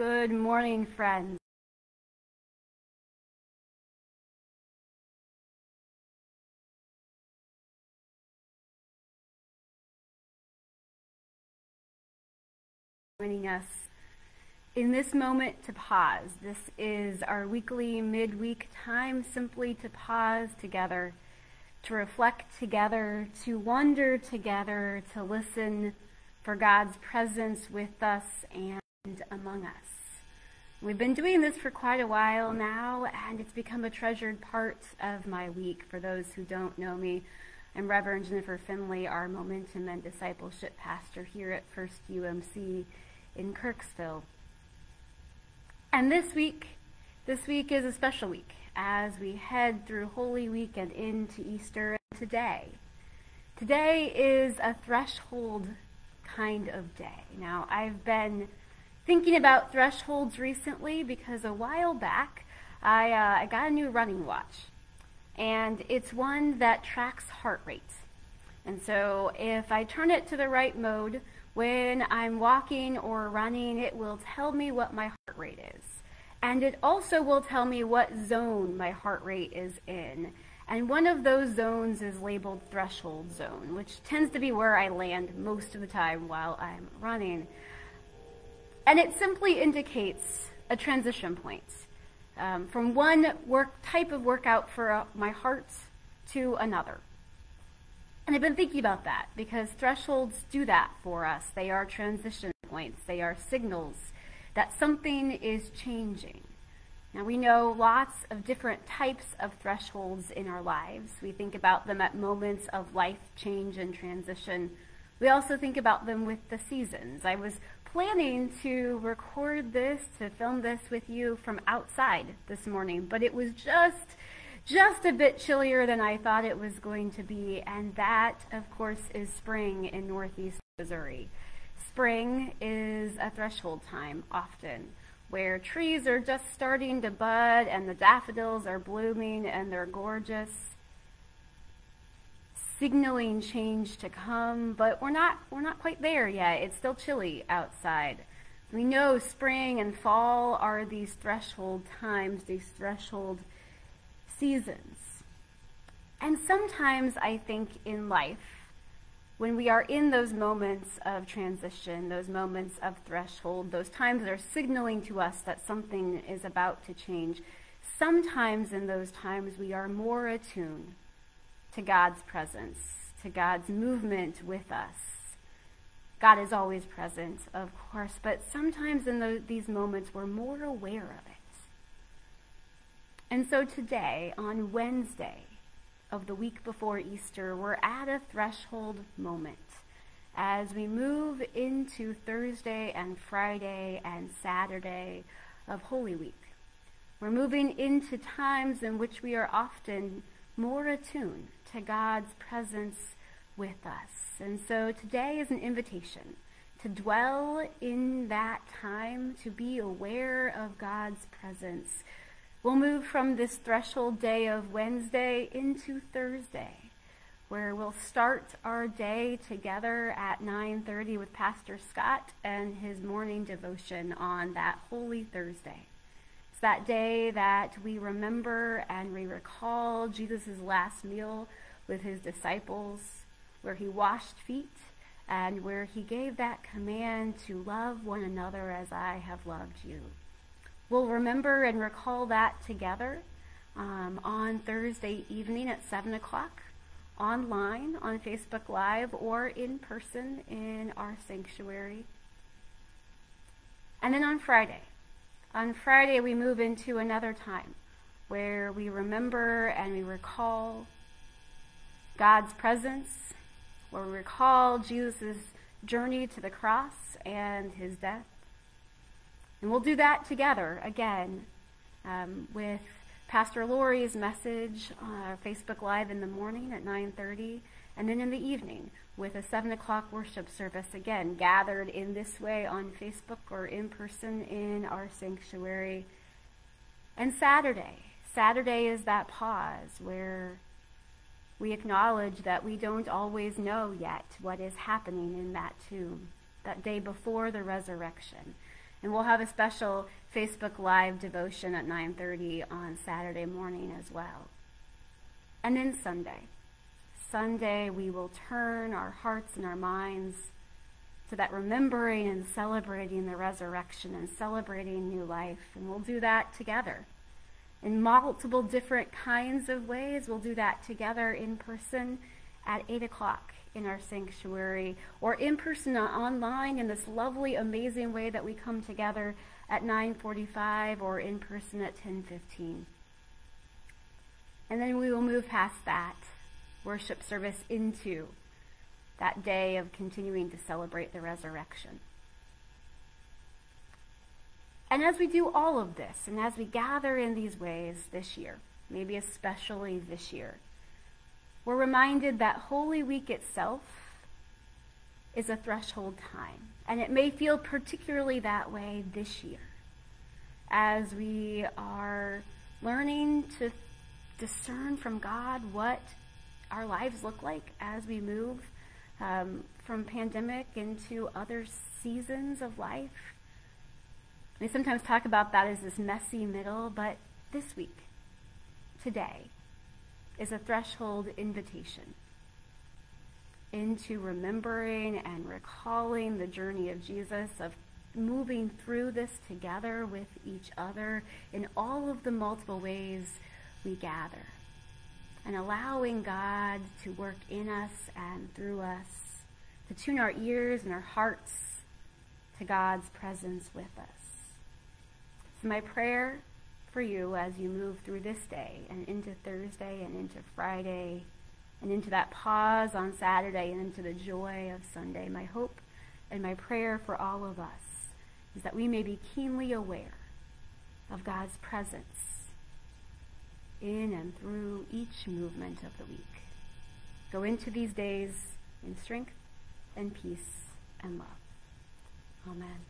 Good morning, friends. Joining us in this moment to pause. This is our weekly midweek time simply to pause together, to reflect together, to wonder together, to listen for God's presence with us and among us. We've been doing this for quite a while now, and it's become a treasured part of my week. For those who don't know me, I'm Reverend Jennifer Finley, our Momentum and Discipleship pastor here at First UMC in Kirksville. And this week is a special week as we head through Holy Week and into Easter. Today is a threshold kind of day. Now, I've been thinking about thresholds recently because a while back I got a new running watch, and it's one that tracks heart rate. And so if I turn it to the right mode when I'm walking or running, it will tell me what my heart rate is. And it also will tell me what zone my heart rate is in. And one of those zones is labeled threshold zone, which tends to be where I land most of the time while I'm running. And it simply indicates a transition point from one type of workout for my heart to another. And I've been thinking about that because thresholds do that for us. They are transition points. They are signals that something is changing. Now, we know lots of different types of thresholds in our lives. We think about them at moments of life change and transition. We also think about them with the seasons. I was planning to record this, to film this with you from outside this morning, but it was just a bit chillier than I thought it was going to be, and that, of course, is spring in Northeast Missouri. Spring is a threshold time often, where trees are just starting to bud and the daffodils are blooming and they're gorgeous, signaling change to come, but we're not quite there yet. It's still chilly outside. We know spring and fall are these threshold times, these threshold seasons. And sometimes I think in life, when we are in those moments of transition, those moments of threshold, those times that are signaling to us that something is about to change, sometimes in those times we are more attuned to God's presence, to God's movement with us. God is always present, of course, but sometimes in these moments we're more aware of it. And so today, on Wednesday of the week before Easter, we're at a threshold moment as we move into Thursday and Friday and Saturday of Holy Week. We're moving into times in which we are often more attuned to God's presence with us. And so today is an invitation to dwell in that time, to be aware of God's presence. We'll move from this threshold day of Wednesday into Thursday, where we'll start our day together at 9:30 with Pastor Scott and his morning devotion on that Holy Thursday. It's that day that we remember and we recall Jesus' last meal with his disciples, where he washed feet and where he gave that command to love one another as I have loved you. We'll remember and recall that together on Thursday evening at 7 o'clock, online on Facebook Live, or in person in our sanctuary. And then on Friday we move into another time where we remember and we recall God's presence, where we recall Jesus' journey to the cross and his death. And we'll do that together again with Pastor Lori's message on our Facebook Live in the morning at 9:30, and then in the evening with a 7 o'clock worship service, again, gathered in this way on Facebook or in person in our sanctuary. And Saturday is that pause where we acknowledge that we don't always know yet what is happening in that tomb, that day before the resurrection. And we'll have a special Facebook Live devotion at 9:30 on Saturday morning as well. And then Sunday. Sunday, we will turn our hearts and our minds to that remembering and celebrating the resurrection and celebrating new life. And we'll do that together in multiple different kinds of ways. We'll do that together in person at 8 o'clock in our sanctuary, or in person online in this lovely, amazing way that we come together at 9:45, or in person at 10:15. And then we will move past that worship service into that day of continuing to celebrate the resurrection. And as we do all of this, and as we gather in these ways this year, maybe especially this year, we're reminded that Holy Week itself is a threshold time. And it may feel particularly that way this year, as we are learning to discern from God what our lives look like as we move from pandemic into other seasons of life. We sometimes talk about that as this messy middle, but this week, today, is a threshold invitation into remembering and recalling the journey of Jesus, of moving through this together with each other in all of the multiple ways we gather, and allowing God to work in us and through us, to tune our ears and our hearts to God's presence with us. So my prayer for you as you move through this day and into Thursday and into Friday and into that pause on Saturday and into the joy of Sunday, my hope and my prayer for all of us is that we may be keenly aware of God's presence in and through each movement of the week. Go into these days in strength and peace and love. Amen.